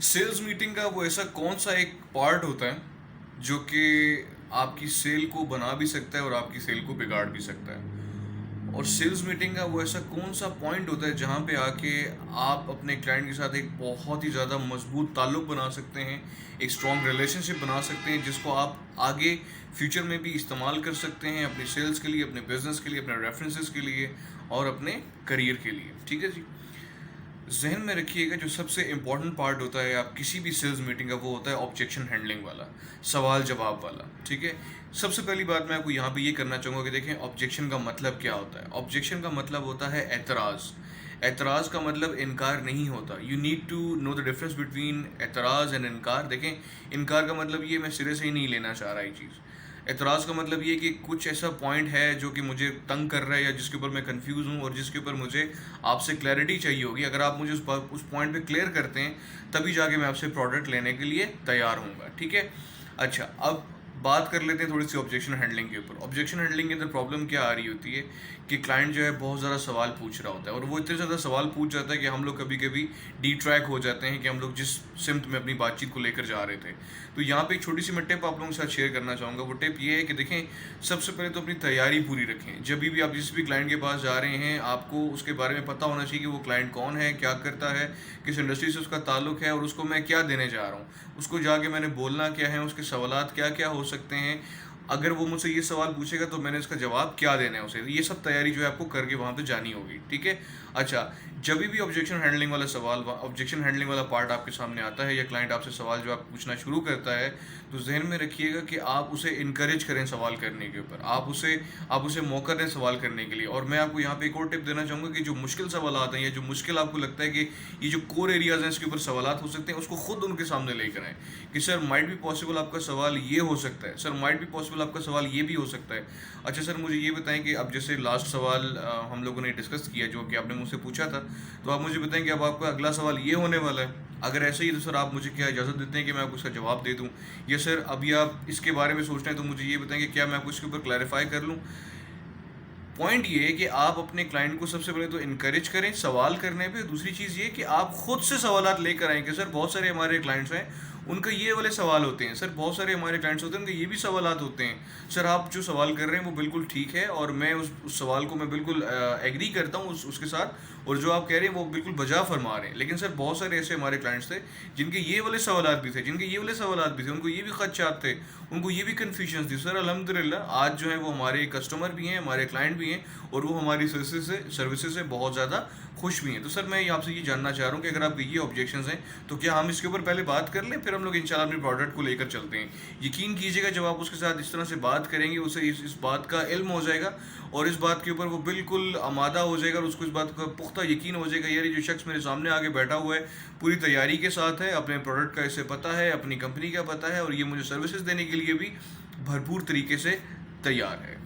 Sales meeting का वो ऐसा कौन सा एक पार्ट होता है जो कि आपकी सेल को बना भी सकता है और आपकी सेल को बिगाड़ भी सकता है? और सेल्स मीटिंग का वो ऐसा कौन सा पॉइंट होता है जहाँ पे आके आप अपने क्लाइंट के साथ एक बहुत ही ज़्यादा मजबूत ताल्लुक बना सकते हैं, एक स्ट्रॉन्ग रिलेशनशिप बना सकते हैं, जिसको आप आगे फ्यूचर में भी इस्तेमाल कर सकते हैं अपनी सेल्स के लिए, अपने बिजनेस के लिए, अपने रेफरेंसेस के लिए और अपने करियर के लिए। ठीक है जी। जहन में रखिएगा, जो सबसे इम्पॉर्टेंट पार्ट होता है आप किसी भी सेल्स मीटिंग का, वो होता है ऑब्जेक्शन हैंडलिंग वाला, सवाल जवाब वाला। ठीक है। सबसे पहली बात मैं आपको यहाँ पे ये करना चाहूँगा कि देखें ऑब्जेक्शन का मतलब क्या होता है। ऑब्जेक्शन का मतलब होता है एतराज़। एतराज़ का मतलब इनकार नहीं होता। You need to know the difference between एतराज़ एंड इनकार। देखें, इनकार का मतलब ये मैं सिरे से ही नहीं लेना चाह रहा ये चीज़। एतराज़ का मतलब ये कि कुछ ऐसा पॉइंट है जो कि मुझे तंग कर रहा है या जिसके ऊपर मैं कंफ्यूज हूँ और जिसके ऊपर मुझे आपसे क्लैरिटी चाहिए होगी। अगर आप मुझे उस पॉइंट पे क्लियर करते हैं तभी जाके मैं आपसे प्रोडक्ट लेने के लिए तैयार हूँगा। ठीक है। अच्छा, अब बात कर लेते हैं थोड़ी सी ऑब्जेक्शन हैंडलिंग के ऊपर। ऑब्जेक्शन हैंडलिंग के अंदर प्रॉब्लम क्या आ रही होती है कि क्लाइंट जो है बहुत ज़्यादा सवाल पूछ रहा होता है और वो इतने ज़्यादा सवाल पूछ जाता है कि हम लोग कभी कभी डी ट्रैक हो जाते हैं कि हम लोग जिस सिमत में अपनी बातचीत को लेकर जा रहे थे। तो यहाँ पे एक छोटी सी मैं टिप आप लोगों के साथ शेयर करना चाहूँगा। वो टिप ये है कि देखें, सबसे पहले तो अपनी तैयारी पूरी रखें। जब भी आप जिस भी क्लाइंट के पास जा रहे हैं, आपको उसके बारे में पता होना चाहिए कि वो क्लाइंट कौन है, क्या करता है, किस इंडस्ट्री से उसका ताल्लुक है और उसको मैं क्या देने जा रहा हूँ, उसको जाके मैंने बोलना क्या है, उसके सवालात क्या क्या हो सकते हैं, अगर वो मुझसे ये सवाल पूछेगा तो मैंने इसका जवाब क्या देना है उसे। ये सब तैयारी जो है आपको करके वहाँ पे जानी होगी। ठीक है। अच्छा, जब भी ऑब्जेक्शन हैंडलिंग वाला सवाल, ऑब्जेक्शन हैंडलिंग वाला पार्ट आपके सामने आता है या क्लाइंट आपसे सवाल जो आप पूछना शुरू करता है, तो जहन में रखिएगा कि आप उसे इनकरेज करें सवाल करने के ऊपर। आप उसे मौका दें सवाल करने के लिए। और मैं आपको यहाँ पे एक और टिप देना चाहूँगा कि जो मुश्किल सवाल आते हैं या जो मुश्किल आपको लगता है कि ये जो कोर एरियाज हैं इसके ऊपर सवाल हो सकते हैं, उसको खुद उनके सामने लेकर आएँ कि सर माइट भी पॉसिबल आपका सवाल ये हो सकता है, सर माइट भी पॉसिबल आपका सवाल ये भी हो सकता है। अच्छा सर, मुझे ये बताएं कि अब जैसे लास्ट सवाल हम लोगों ने डिस्कस किया जो कि आपने मुझसे पूछा था, तो आप मुझे बताएं कि अब आपका अगला सवाल ये होने वाला है। अगर ऐसा ही है तो सर आप मुझे क्या इजाज़त देते हैं कि मैं आपको इसका जवाब दे दूं, या सर अभी आप इसके बारे में सोच रहे हैं तो मुझे ये बताएं कि क्या मैं आपको इसके ऊपर क्लैरिफाई कर लूँ। पॉइंट ये है कि आप अपने क्लाइंट को सबसे पहले तो इनकरेज करें सवाल करने पे। दूसरी चीज़ ये कि आप खुद से सवालात लेकर आएँ कि सर बहुत सारे हमारे क्लाइंट्स हैं, उनका ये वाले सवाल होते हैं, सर बहुत सारे हमारे क्लाइंट्स होते हैं उनके ये भी सवालात होते हैं। सर आप जो सवाल कर रहे हैं वो बिल्कुल ठीक है और मैं उस सवाल को मैं बिल्कुल एग्री करता हूँ उसके साथ, और जो आप कह रहे हैं वो बिल्कुल बजा फरमा रहे हैं। लेकिन सर बहुत सारे ऐसे हमारे क्लाइंट्स थे जिनके ये वाले सवालात भी थे, जिनके ये वाले सवालात भी थे, उनको ये भी खदशात थे, उनको ये भी कन्फ्यूजन थी। सर अल्हम्दुलिल्लाह आज जो है वो हमारे कस्टमर भी हैं, हमारे क्लाइंट भी हैं और वो हमारी सर्विसेज से बहुत ज़्यादा खुश भी हैं। तो सर मैं आपसे ये जानना चाह रहा हूँ कि अगर आपके ये ऑब्जेक्शंस हैं तो क्या हम इसके ऊपर पहले बात कर लें, फिर हम लोग इंशाल्लाह अपने प्रोडक्ट को लेकर चलते हैं। यकीन कीजिएगा जब आप उसके साथ इस तरह से बात करेंगे, उसे इस बात का इल्म हो जाएगा और इस बात के ऊपर वो बिल्कुल आमादा हो जाएगा और उसको इस बात का पुख्ता यकीन हो जाएगा, यार ये जो शख्स मेरे सामने आके बैठा हुआ है पूरी तैयारी के साथ है, अपने प्रोडक्ट का इसे पता है, अपनी कंपनी का पता है और ये मुझे सर्विसेज देने के लिए भी भरपूर तरीके से तैयार है।